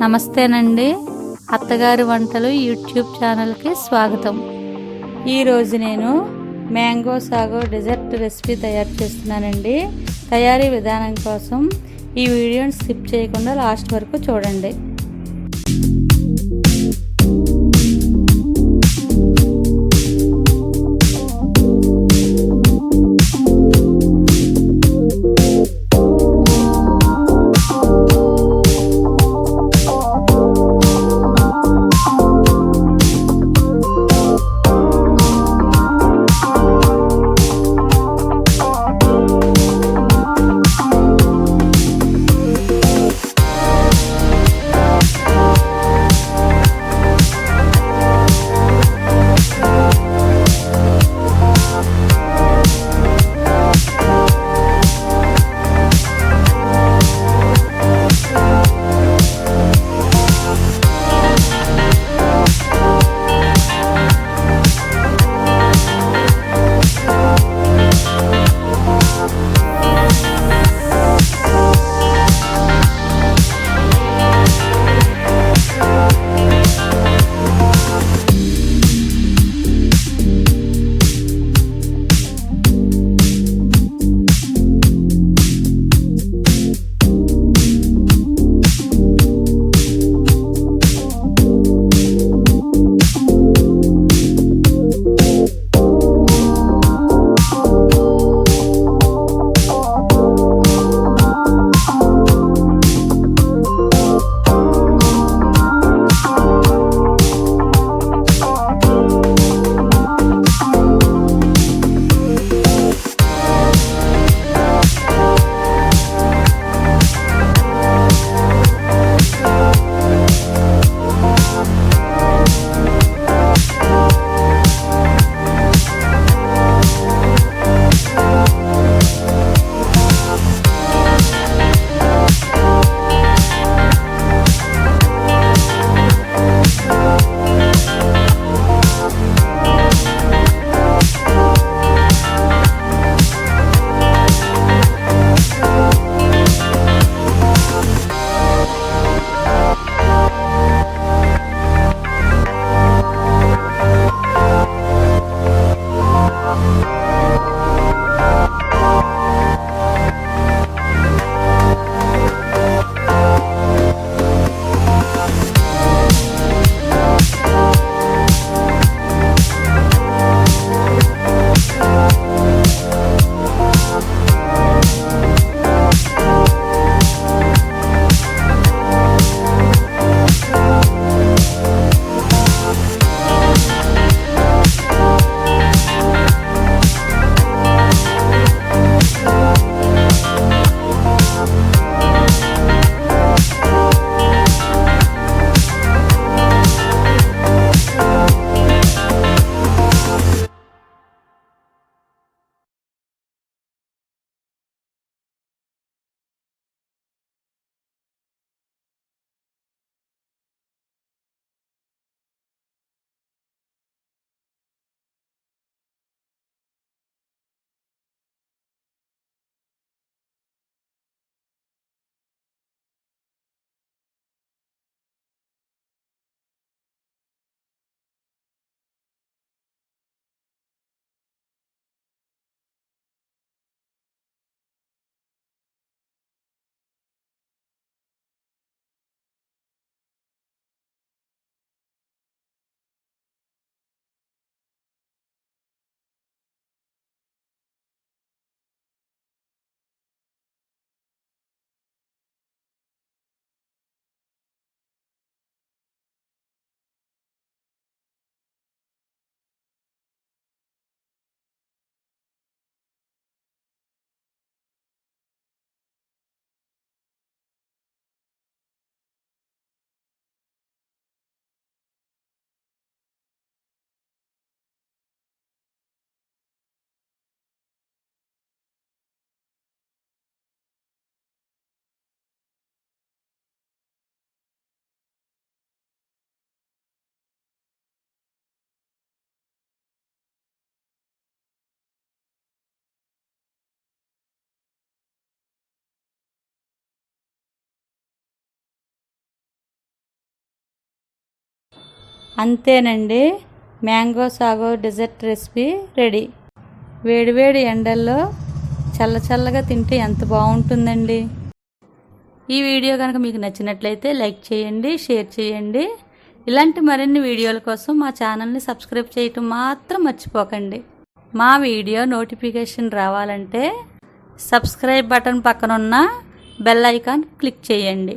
నమస్తేనండి, అత్తగారి వంటలు యూట్యూబ్ ఛానల్కి స్వాగతం. ఈరోజు నేను మ్యాంగో సాగో డెజర్ట్ రెసిపీ తయారు చేస్తున్నానండి. తయారీ విధానం కోసం ఈ వీడియోని స్కిప్ చేయకుండా లాస్ట్ వరకు చూడండి. అంతేనండి, mango sago dessert recipe ready. వేడివేడి ఎండల్లో చల్లగా తింటే ఎంత బాగుంటుందండి. ఈ వీడియో కనుక మీకు నచ్చినట్లయితే లైక్ చేయండి, షేర్ చేయండి. ఇలాంటి మరిన్ని వీడియోల కోసం మా ఛానల్ని సబ్స్క్రైబ్ చేయటం మాత్రం మర్చిపోకండి. మా వీడియో నోటిఫికేషన్ రావాలంటే సబ్స్క్రైబ్ బటన్ పక్కనున్న బెల్ ఐకాన్ క్లిక్ చేయండి.